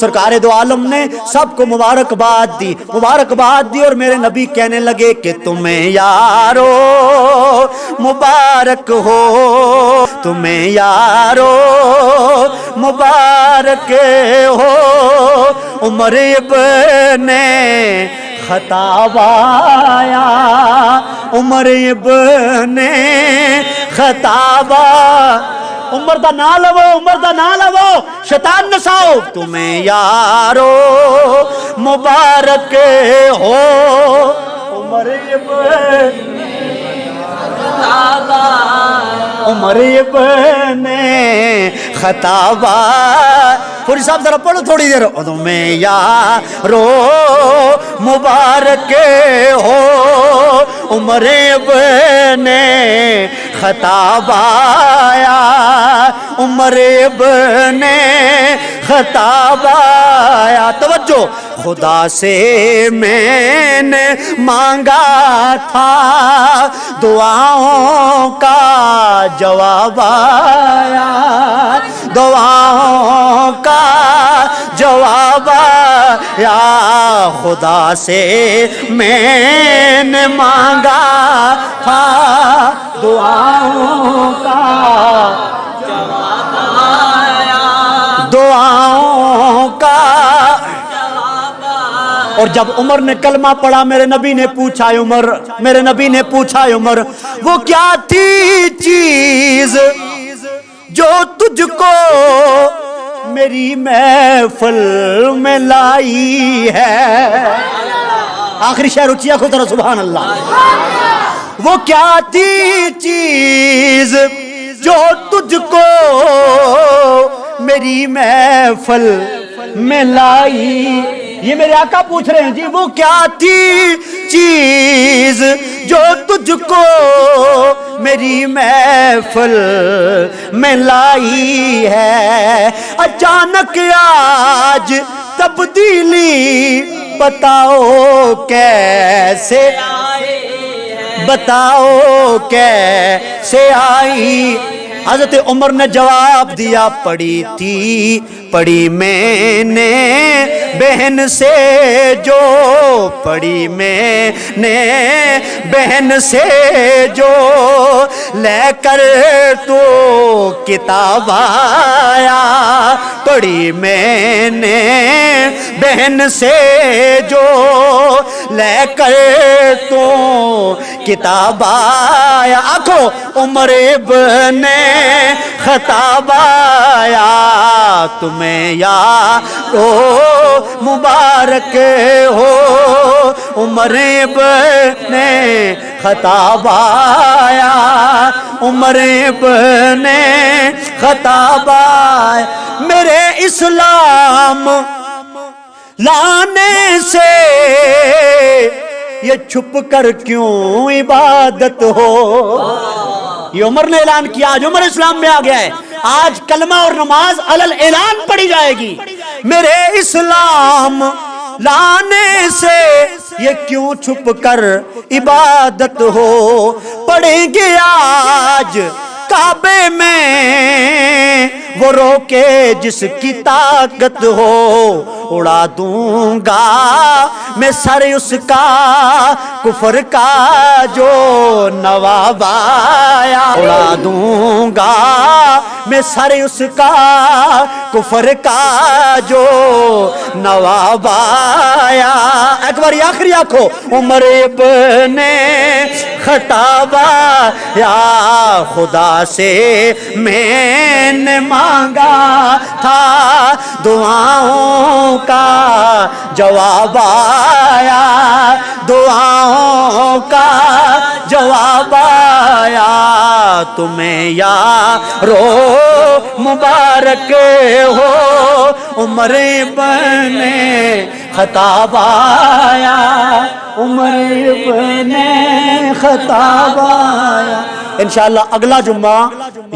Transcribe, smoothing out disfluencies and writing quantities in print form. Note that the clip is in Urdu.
سرکار دو عالم نے سب کو مبارکباد دی اور میرے نبی کہنے لگے کہ تمہیں یارو مبارک ہو، تمہیں یارو مبارک ہو، عمر ابن خطاب آیا، عمر ابن خطاب، عمر دا نام لو، عمر دا نام لو، شیطان نساؤ، تمہیں یارو مبارک ہو، عمر ابن خطاب، عمر ابن خطاب۔ پوری صاحب ذرا پڑھو تھوڑی دیر، تمہیں یارو مبارک ہو، عمر ابن خطاب آیا، عمر ابن خطاب آیا۔ توجہ، خدا سے میں نے مانگا تھا دعاؤں کا جواب آیا، دعاؤں کا جواب آیا، خدا سے میں نے مانگا تھا دعاؤں کا جواب آیا، دعاؤں کا۔ اور جب عمر نے کلمہ پڑھا، میرے نبی نے پوچھا عمر، میرے نبی نے پوچھا عمر، وہ کیا تھی چیز جو تجھ کو میری محفل میں لائی ہے؟ آخری شعر اچھی آنکھوں ذرا سبحان اللہ۔ وہ کیا تھی چیز جو تجھ کو میری محفل میں لائی؟ یہ میرے آقا پوچھ رہے ہیں جی، وہ کیا تھی چیز جو تجھ کو میری محفل میں لائی ہے؟ اچانک آج تبدیلی بتاؤ کیسے آئی، بتاؤ کیسے آئی؟ حضرت عمر نے جواب دیا، پڑھی تھی، پڑھی میں نے بہن سے جو، پڑھی میں نے بہن سے جو، لے کر تو کتاب آیا، پڑھی میں نے بہن سے جو، لے کر تو کتاب آیا۔ آنکھو، عمر ابن خطاب آیا، تمہیں یارو مبارک ہو، عمر ابن خطاب آیا، عمر ابن خطاب آیا۔ میرے اسلام لانے سے یہ چھپ کر کیوں عبادت ہو؟ یہ عمر نے اعلان کیا، آج عمر اسلام میں آ گیا ہے، آج کلمہ اور نماز علل اعلان پڑھی جائے گی۔ میرے اسلام لانے سے یہ کیوں چھپ کر عبادت ہو؟ پڑھیں گے آج کعبے میں وہ روکے جس کی طاقت ہو، اڑا دوں گا میں سر اس کا کفر کا جو نواب آیا، اڑا دوں گا میں سر اس کا کفر کا جو نواب آیا۔ ایک بار آخری آنکھو، عمر ابن خطاب آیا، خدا سے میں نے مانگا تھا دعاؤں کا جواب آیا، دعاؤں کا جواب آیا، تمہیں یارو مبارک ہو، عمر ابن خطاب آیا، عمر ابن خطاب آیا۔ انشاءاللہ اگلا جمعہ